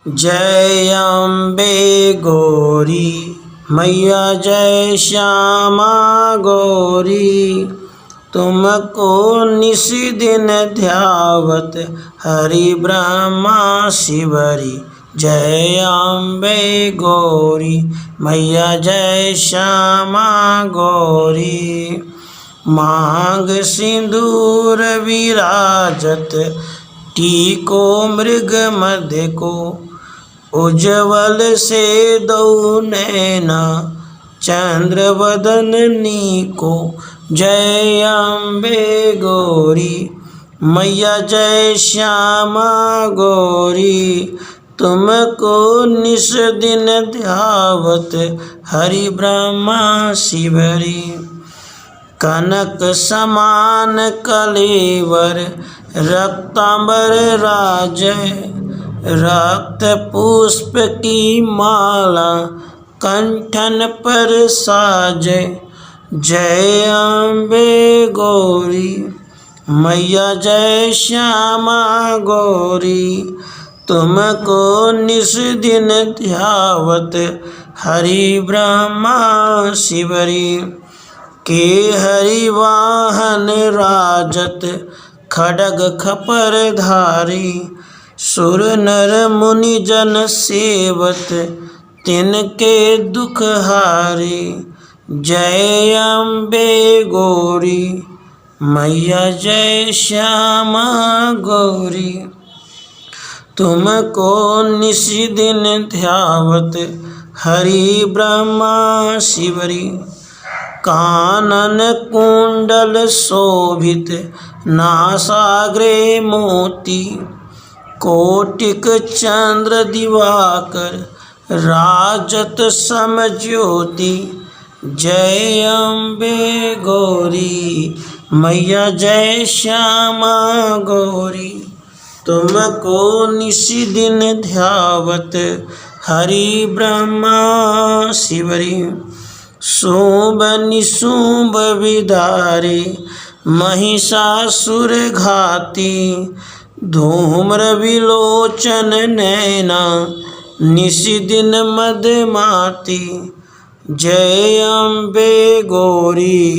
जय अम्बे गौरी मैया जय श्यामा गौरी। तुमको निश दिन ध्यावत हरि ब्रह्मा शिवरी। जय अम्बे गौरी मैया जय श्यामा गौरी। मांग सिंदूर विराजत टीको मृग मध्य को। उज्ज्वल से दो नैना चंद्र वदन नीको। जय अम्बे गौरी मैया जय श्यामा गौरी। तुमको निश दिन ध्यावत हरि ब्रह्मा शिवरी। कनक समान कलेवर रक्तांबर राजय। रक्त पुष्प की माला कंठन पर साजे। जय अम्बे गौरी मैया जय श्यामा गौरी। तुमको निश दिन ध्यावत हरि ब्रह्मा शिवरी। के हरि वाहन राजत खड्ग खपर धारी। सुर नर मुनि जन सेवत तिनके दुख हारी। जय अम्बे गौरी मैया जय श्यामा गौरी। तुमको निश दिन ध्यावत हरि ब्रह्मा शिवरी। कानन कुंडल शोभित नासाग्रे मोती। कोटिक चंद्र दिवाकर राजत समज्योति। जय अम्बे गौरी मैया जय श्यामा गौरी। तुमको निश दिन ध्यावत हरि ब्रह्मा शिवरी। शुंभ निशुंभ विदारे महिषासुर घाती। धूम्र विलोचन नैना निश दिन मदमाती। जय अम्बे गौरी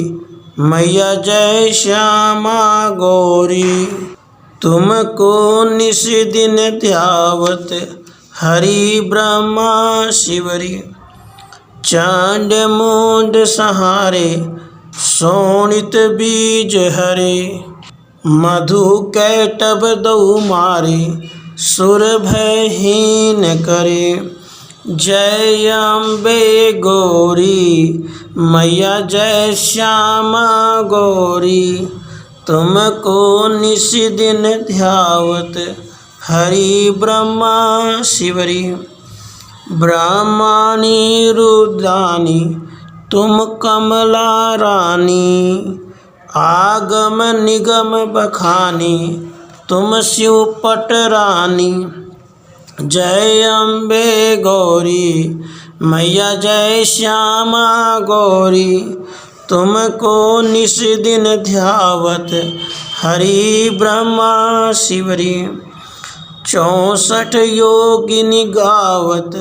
मैया जय श्यामा गौरी। तुमको निश दिन ध्यावत हरि ब्रह्मा शिवरी। चांड मूंड सहारे शोणित बीज हरे। मधु कैटभ दऊ मारे सुर भयहीन करे। जय अम्बे गौरी मैया जय श्यामा गौरी। तुमको निश दिन ध्यावत हरि ब्रह्मा शिवरी। ब्रह्माणी रुद्राणी तुम कमला रानी। आगम निगम बखानी तुम शिवपट रानी। जय अम्बे गौरी मैया जय श्यामा गौरी। तुमको निश दिन ध्यावत हरि ब्रह्मा शिवरी। 64 योगिनी गावत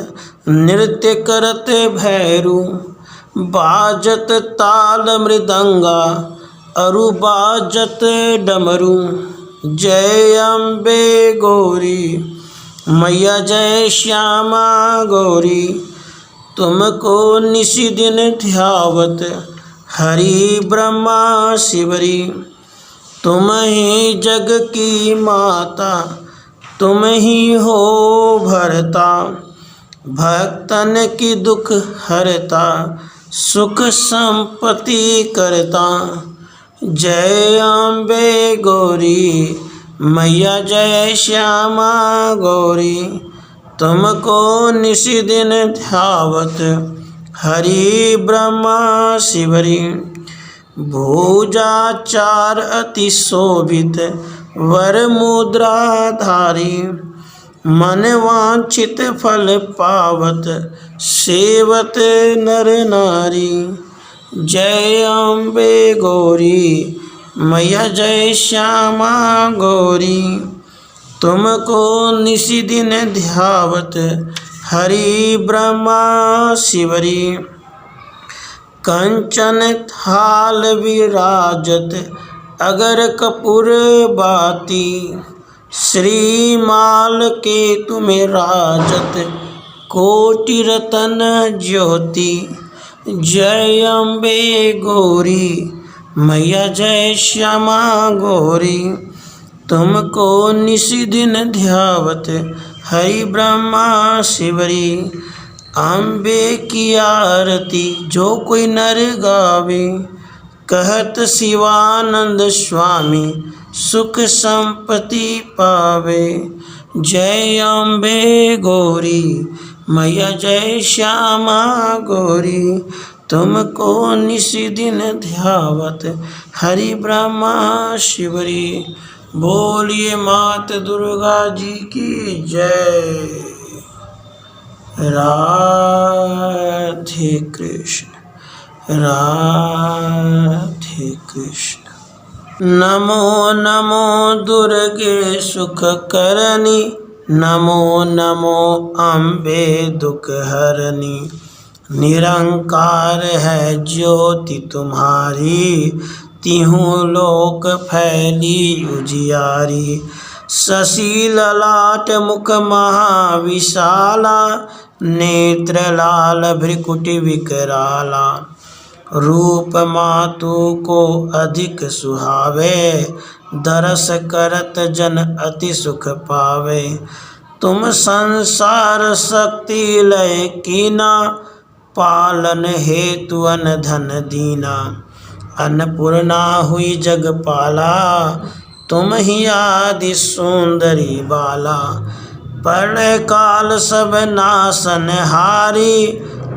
नृत्य करत भैरू। बाजत ताल मृदंगा अरु बाजत डमरू। जय अम्बे गौरी मैया जय श्यामा गौरी। तुमको निश दिन ध्यावत हरि ब्रह्मा शिवरी। तुम ही जग की माता तुम ही हो भरता। भक्तन की दुख हरता सुख संपत्ति करता। जय अम्बे गौरी मैया जय श्यामा गौरी। तुमको निश दिन ध्यावत हरि ब्रह्मा शिवरी। भुजाचार अति शोभित वर मुद्राधारी। मन वांछित फल पावत सेवत नर नारी। जय अम्बे गौरी मैया जय श्यामा गौरी। तुमको निशि दिन ध्यावत हरि ब्रह्मा शिवरी। कंचन थाल विराजत अगर कपूर बाती, श्रीमाल के तुम्हें राजत कोटि रतन ज्योति। जय अम्बे गौरी मैया जय श्यामा गौरी। तुमको निशि दिन ध्यावत हरि ब्रह्मा शिवरी। अम्बे की आरती जो कोई नर गावे, कहत शिवानंद स्वामी सुख संपत्ति पावे। जय अम्बे गौरी मैया जय श्यामा गौरी। तुमको निशि दिन ध्यावत हरि ब्रह्मा शिवरी। बोलिए मात दुर्गा जी की जय। राधे कृष्ण राधे कृष्ण। नमो नमो दुर्गे सुख करनी, नमो नमो अम्बे दुख हरनी। निरंकार है ज्योति तुम्हारी, तिहु लोक फैली उजियारी। शशि ललाट मुख महाविशाला, नेत्र लाल भ्रिकुटि विकराला। रूप मातु को अधिक सुहावे, दरस करत जन अति सुख पावे। तुम संसार शक्ति लय कीना, पालन हेतु अन धन दीना। अन्नपूर्णा हुई जगपाला, तुम ही आदि सुंदरी बाला। प्रलय काल सब नाशनहारी,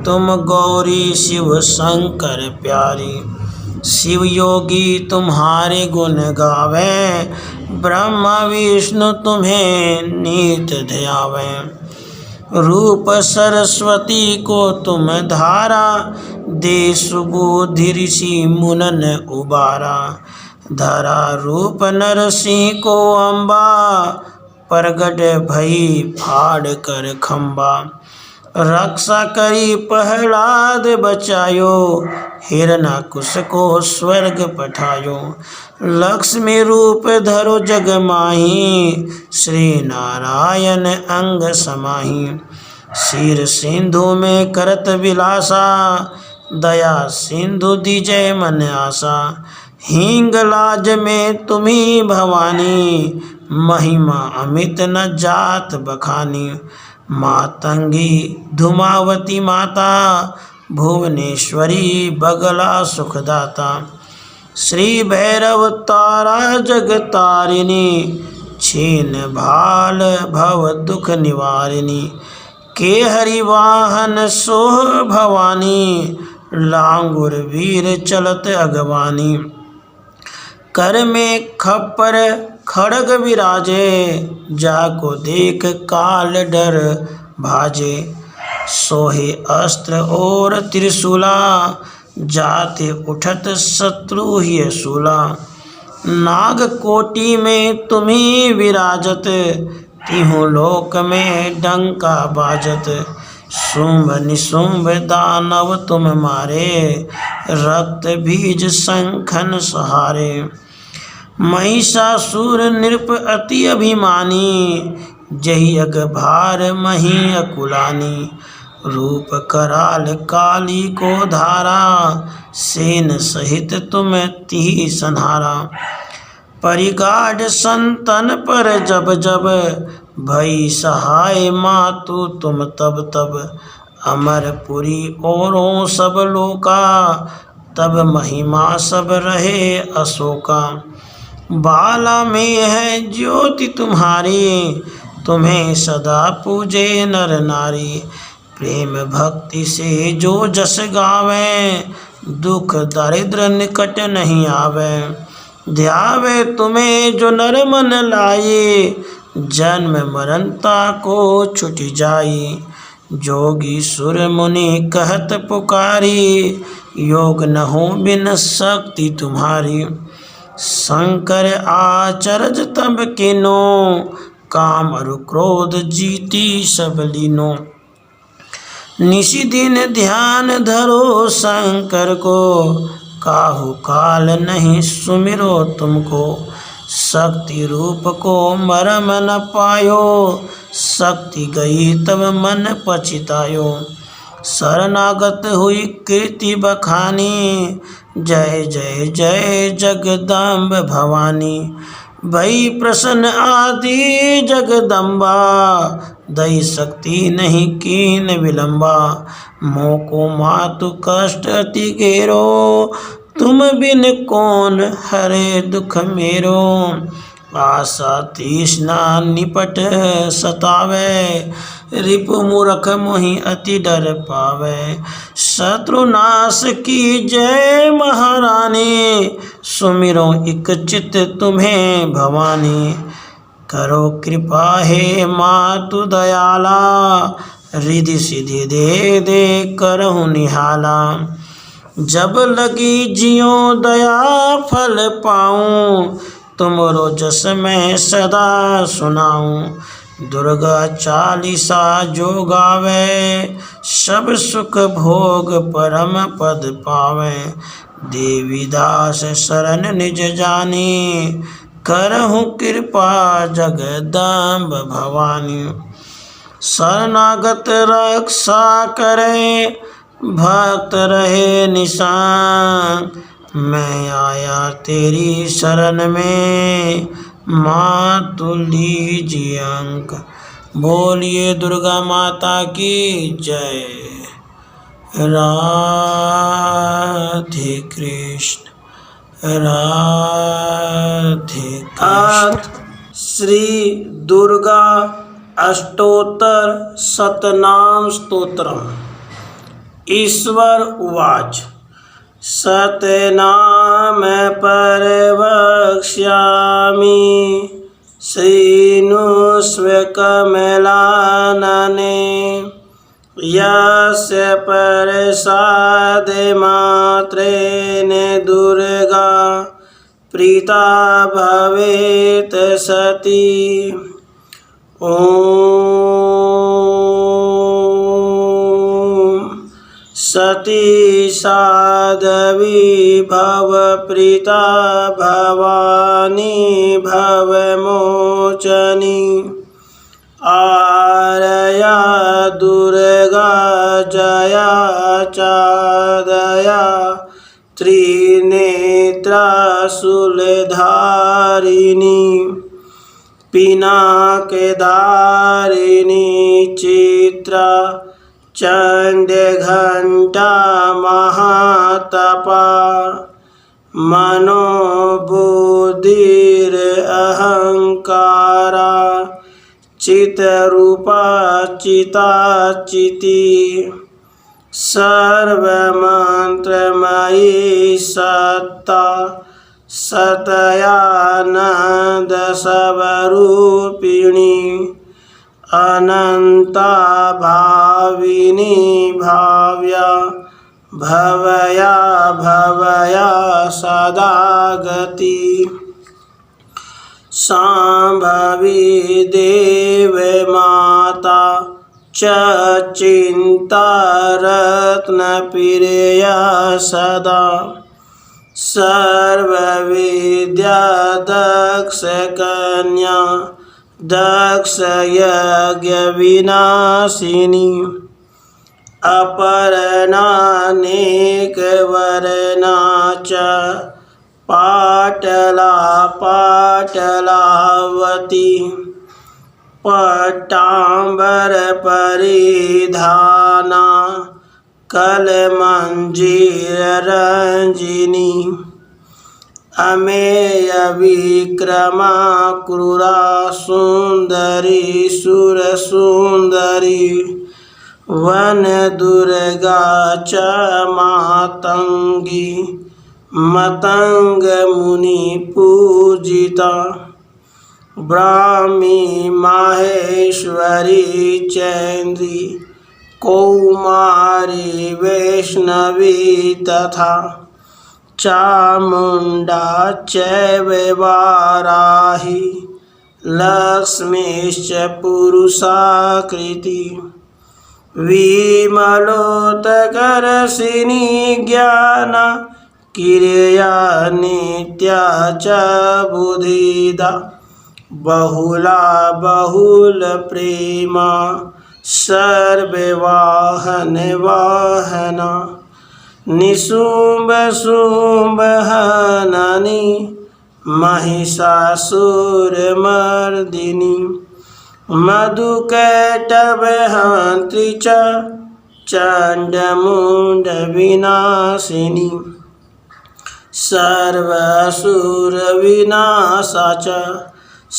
तुम गौरी शिव शंकर प्यारी। शिव योगी तुम्हारे गुण गावे, ब्रह्मा विष्णु तुम्हें नित ध्यावे। रूप सरस्वती को तुम धारा, दे सुबुद्धि ऋषि मुनन उबारा। धरा रूप नरसिंह को अम्बा, प्रगट भई फाड़ कर खम्बा। रक्षा करी प्रहलाद बचायो, हिरणाकुश को स्वर्ग पठायो। लक्ष्मी रूप धरो जग माही, श्री नारायण अंग समाही। क्षीर सिंधु में करत विलासा, दया सिंधु दीजय मन आशा। हिंगलाज में तुम्ही भवानी, महिमा अमित न जात बखानी। मातंगी धुमावती माता, भुवनेश्वरी बगला सुखदाता। श्री भैरव तारा जगतारिणी, छीन भाल भव दुख निवारिणी। के हरि वाहन सोह भवानी, लांगुर वीर चलत अगवानी। कर में खप्पर खड़ग विराजे, जाको देख काल डर भाजे। सोहे अस्त्र और त्रिशूला, जाते उठत शत्रु ही शूला। नाग कोटि में तुम्ही विराजत, तिहु लोक में डंका बाजत। शुंभ निशुंभ दानव तुम मारे, रक्त बीज शंखन सहारे। महिषासुर नृप अति अभिमानी, जही अग भार मही अकुलानी। रूप कराल काली को धारा, सेन सहित तुम तिहि संहारा। परिगाढ़ संतन पर जब जब, भई सहाय मातु तुम तब तब। अमरपुरी औरों सब लोका, तब महिमा सब रहे अशोका। बाला में है ज्योति तुम्हारी, तुम्हें सदा पूजे नर नारी। प्रेम भक्ति से जो जस गावे, दुख दरिद्र निकट नहीं आवे। ध्यावे तुम्हें जो नर मन लाए, जन्म मरनता को छुट जाई। जोगी सुर मुनि कहत पुकारी, योग न हो बिन शक्ति तुम्हारी। शंकर आचरज तब किनो, काम और क्रोध जीती सब लीनो। निशि दिन ध्यान धरो शंकर को, काहू काल नहीं सुमिरो तुमको। शक्ति रूप को मरम न पायो, शक्ति गई तब मन पछितायो। शरणागत हुई कीर्ति बखानी, जय जय जय जगदम्ब भवानी। भई प्रसन्न आदि जगदम्बा, दई शक्ति नहीं कीन विलंबा। मोको मातु कष्ट अति घेरो, तुम बिन कौन हरे दुख मेरो। आशा तृष्णा निपट सतावे, रिपु मूर्ख मोहि अति डर पावे। शत्रुनाश की जय महारानी, सुमिरो इक चित तुम्हें भवानी। करो कृपा हे मातु दयाला, रिधि सिधि दे दे करहु निहाला। जब लगी जियो दया फल पाऊं, तुमरो जस मैं सदा सुनाऊं। दुर्गा चालीसा जो गावे, सब सुख भोग परम पद पावे। देवी दास शरण निज जानी, करहु कृपा जगदम्ब भवानी। शरणागत रक्षा करे, भक्त रहे निशान। मैं आया तेरी शरण में, मातु लीजिए अंक। बोलिए दुर्गा माता की जय। राधे कृष्ण राधे कृष्ण। श्री दुर्गा अष्टोत्तर शतनाम स्तोत्रम्। ईश्वर उवाच, सतनाम परवक्ष्यामि, शृणुष्व कमलानने। यस्य प्रसादमात्रेण दुर्गा प्रीता भवेत् सती। ॐ सती साध्वी भव प्रीता भवानी भवमोचनी। आर्या दुर्गा जया चादया, त्रिनेत्रा शूलधारिणी। पिनाकधारिणी चित्रा, चण्डघण्टा महातपा। मनोबुद्धिरहंकारा, चित्रूपा चिताचिती। सर्वमंत्रमयी सत्ता, सतयानंद स्वरूपिणी। अनंता भाविनी भाव्या, भवया भवया सदा गति। शांभवी देव माता, च चिंता रत्न प्रिया सदा। सर्वविद्या दक्ष कन्या, दक्ष यज्ञ विनाशिनी। अपर्णानेक वर्णा च, पाटला पाटलावती। पट्टांबर परिधाना, कलमंजीर रंजिनी। अमेय विक्रमा क्रूरा सुंदरी सुरसुंदरी। वन दुर्गा च मातंगी, मतंग मुनि पूजिता। ब्राह्मी माहेश्वरी चैन्द्री, कौमारी वैष्णवी तथा। चामुंडा चैव वाराही, लक्ष्मीश्च पुरुषाकृति विमलोत्कर्षिणी ज्ञान क्रिया नित्या च बुधिदा बहुला बहुल प्रेमा सर्ववाहन वाहना निशुम्भ शुम्भ हननी महिषासुरमर्दिनी मधुकैटभहन्त्री च चण्डमुण्डविनाशिनी सर्वासुरविनाशा च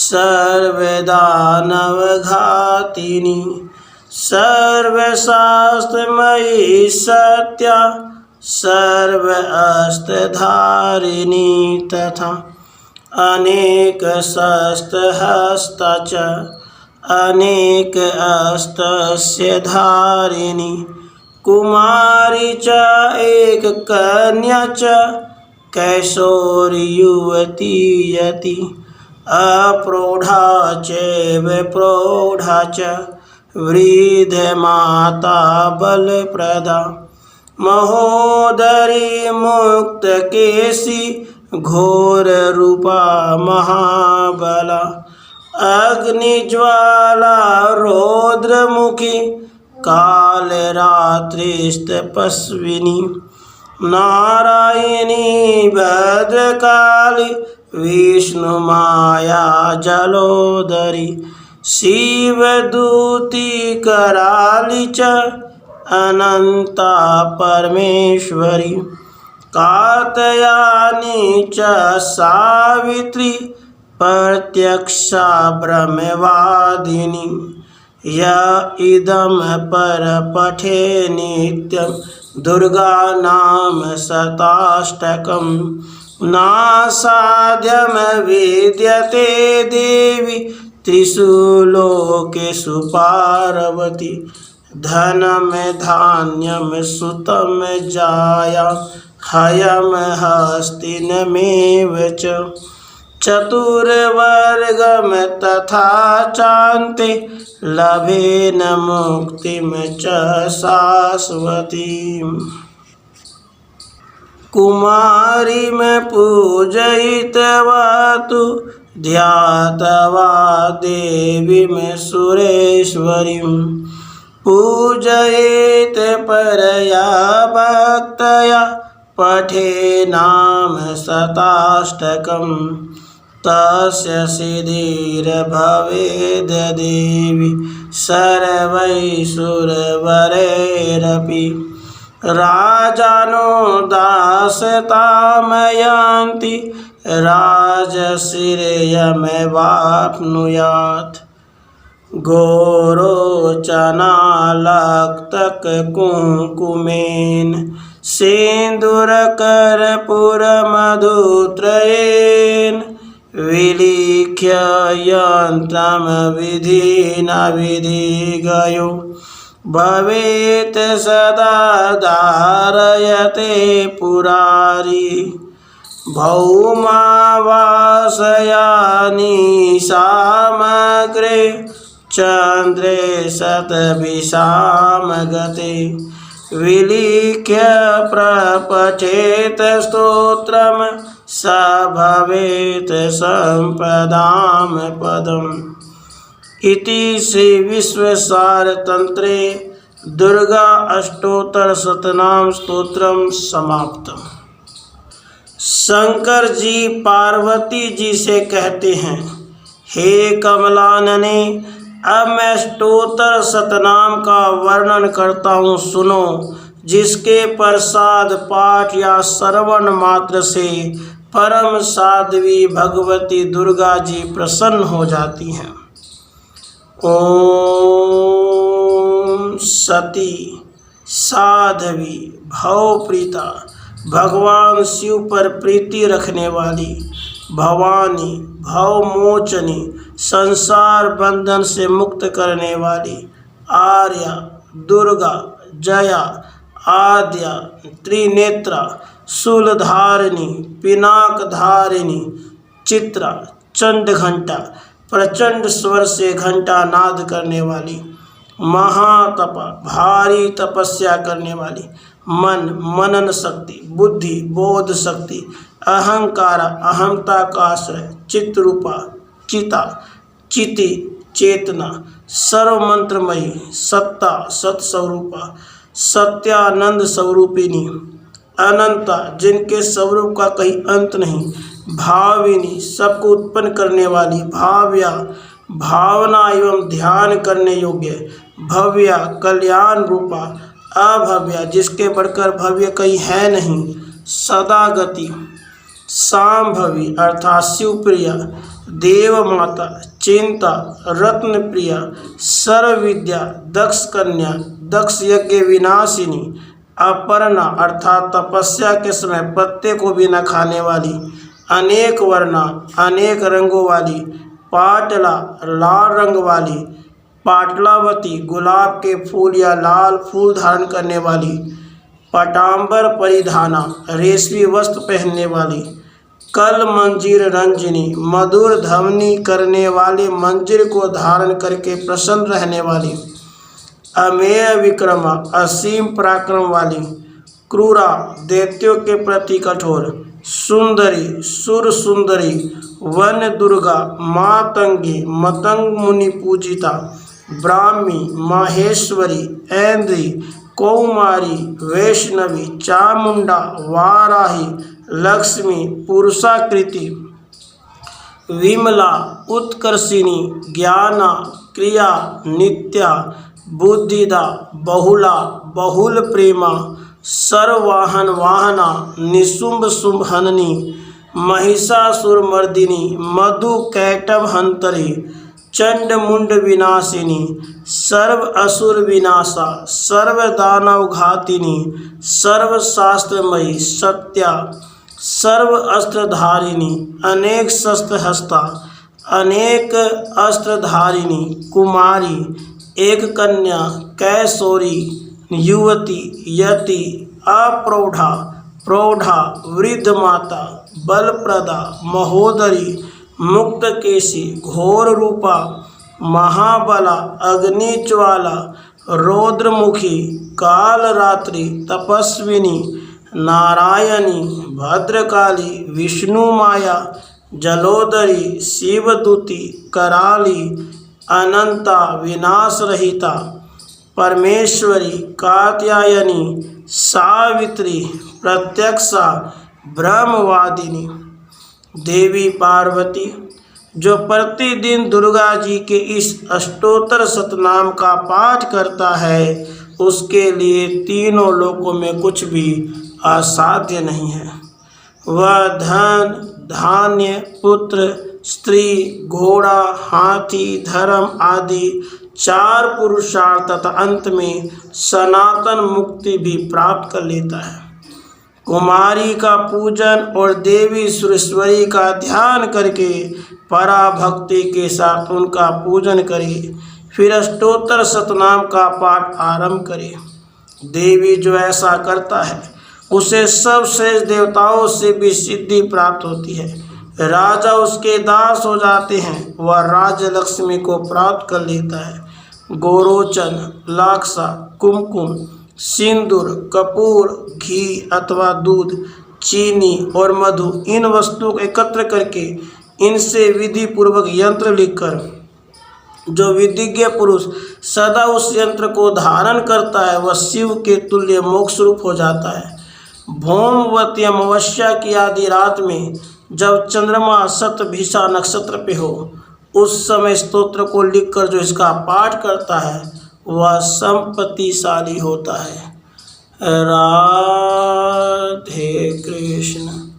सर्वदानवघातिनी सर्वशास्त्रमयी सत्या सर्व अस्त्रधारिणी तथा अनेक शस्त्रहस्ता च अनेक अस्त्रस्य धारिणी कुमारी च एक कन्या च कैशोरी युवती यति अप्रौढ़ा चैव प्रौढ़ा च वृद्धमाता बलप्रदा महोदरी मुक्तकेशी घोररूपा महाबला अग्निज्वाला रौद्रमुखी कालरात्रिस्तपस्विनी नारायणी भद्रकाली विष्णुमाया जलोदरी शिवदूती कराली च अनंता परमेश्वरी कात्यायनी च सावित्री प्रत्यक्षा ब्रह्मवादिनी य इदं पर पठे नित्यं दुर्गा नाम शताष्टकं नासाध्यं विद्यते देवी त्रिषु लोकेषु पार्वती धनम धान्यम सुतम जाया हयम हस्तिनमेव च चतुर्वर्गम तथा चान्ते लभेन मुक्तिम च शाश्वतीम् कुमारीं पूजयित्वा तु ध्यात्वा देवीं सुरेश्वरीं पूजयेत् परया भक्तया पठे नाम शताष्टकं तस्य सिद्धिर्भवेद् देवी सर्वैश्वर्यैरपि राजानो दासतां यान्ति राजश्रियमेवाप्नुयात् गोरोचनालक्तककुङ्कुमेन सिन्दूरकर्पूरमधुत्रयेन विलिख्य यन्त्रं विधिना विधिगयो भवेत् सदा धारयते पुरारी भौमावासयानि सामग्रे चन्द्रे शतभिषां गते विलिख्य प्रपठेत स्तोत्रं स भवेत् सम्पदां पदम् इति श्री विश्वसार तंत्रे दुर्गा अष्टोत्तर शतनाम स्तोत्रम समाप्तम। शंकर जी पार्वती जी से कहते हैं, हे कमलानने, अब मैं स्तोत्र शतनाम का वर्णन करता हूँ, सुनो, जिसके प्रसाद पाठ या श्रवण मात्र से परम साध्वी भगवती दुर्गा जी प्रसन्न हो जाती हैं। ओम सती साध्वी भवप्रीता, भगवान शिव पर प्रीति रखने वाली, भवानी भवमोचनी, संसार बंधन से मुक्त करने वाली, आर्या, दुर्गा, जया, आद्या, त्रिनेत्रा, शूलधारिणी, पिनाकधारिणी, चित्रा, चंडघंटा, प्रचंड स्वर से घंटा नाद करने वाली, महातपा भारी तपस्या करने वाली, मन मनन शक्ति, बुद्धि बोध शक्ति, अहंकार अहमता का आश्रय, चित्रूपा चिता चिति चेतना, सर्वमंत्रमयी सत्ता सत्स्वरूपा, सत्यानंद स्वरूपिणी, अनंता जिनके स्वरूप का कहीं अंत नहीं, भाविनी सबको उत्पन्न करने वाली, भाव्या भावना एवं ध्यान करने योग्य, भव्या कल्याण रूपा, अभव्या जिसके बढ़कर भव्य कहीं है नहीं, सदा गति, सांभवी अर्थात शिवप्रिया, देव माता, चिंता, रत्न प्रिया, सर्वविद्या, दक्ष कन्या, दक्ष यज्ञ विनाशिनी, अपर्णा अर्थात तपस्या के समय पत्ते को भी न खाने वाली, अनेक वर्णा अनेक रंगों वाली, पाटला लाल रंग वाली, पाटलावती गुलाब के फूल या लाल फूल धारण करने वाली, पटांबर परिधाना रेशमी वस्त्र पहनने वाली, कल मंजीर रंजनी मधुर ध्वनि करने वाले मंजीर को धारण करके प्रसन्न रहने वाली, अमेय विक्रमा असीम पराक्रम वाली, क्रूरा दैत्यों के प्रति कठोर, सुंदरी सुर सुंदरी, वन दुर्गा मातंगी मतंग मुनि पूजिता, ब्राह्मी माहेश्वरी, ऐन्द्री कौमारी, वैष्णवी चामुंडा, वाराही लक्ष्मी पुरुषाकृति, विमला उत्कर्षिणी, ज्ञाना क्रिया नित्या, बुद्धिदा बहुला बहुल प्रेमा, सर्ववाहन वाहना, निशुंभ शुंभहननी, महिषासुरमर्दिनी, मधु कैटभ हंतरी, चंड मुंड विनाशिनी, सर्व असुर विनाशा, सर्व दानव घातिनी, सर्व शास्त्रमयी सत्या, सर्व अस्त्रधारिणी, अनेक शस्त्र हस्ता, अनेक अस्त्रधारिणी, कुमारी, एक कन्या, कैशोरी, युवती, यति, अप्रौढ़ा, प्रौढ़ा, वृद्ध माता, बलप्रदा, महोदरी, मुक्त केशी, घोर रूपा, महाबला, अग्निज्वाला, रौद्रमुखी, कालरात्रि, तपस्विनी, नारायणी, भद्रकाली, विष्णु माया, जलोदरी, शिवदूती, कराली, अनंता, विनाश रहिता, परमेश्वरी, कात्यायनी, सावित्री, प्रत्यक्षा, ब्रह्मवादिनी, देवी पार्वती जो प्रतिदिन दुर्गा जी के इस अष्टोत्तर शतनाम का पाठ करता है उसके लिए तीनों लोकों में कुछ भी असाध्य नहीं है। वह धन धान्य पुत्र स्त्री घोड़ा हाथी धर्म आदि चार पुरुषार्थ तथा अंत में सनातन मुक्ति भी प्राप्त कर लेता है। कुमारी का पूजन और देवी सुरेश्वरी का ध्यान करके पराभक्ति के साथ उनका पूजन करे, फिर अष्टोत्तर शतनाम का पाठ आरंभ करे। देवी जो ऐसा करता है उसे सब श्रेष्ठ देवताओं से भी सिद्धि प्राप्त होती है। राजा उसके दास हो जाते हैं, वह राज्य लक्ष्मी को प्राप्त कर लेता है। गोरोचन लाक्षा कुमकुम सिंदूर कपूर घी अथवा दूध चीनी और मधु इन वस्तुओं को एकत्र करके इनसे विधि पूर्वक यंत्र लिखकर जो विधिज्ञ पुरुष सदा उस यंत्र को धारण करता है वह शिव के तुल्य मोक्ष रूप हो जाता है। भौमवती अमावस्या की आधी रात में जब चंद्रमा शतभिषा नक्षत्र पे हो उस समय स्तोत्र को लिखकर जो इसका पाठ करता है वह संपत्तिशाली होता है। राधे कृष्ण।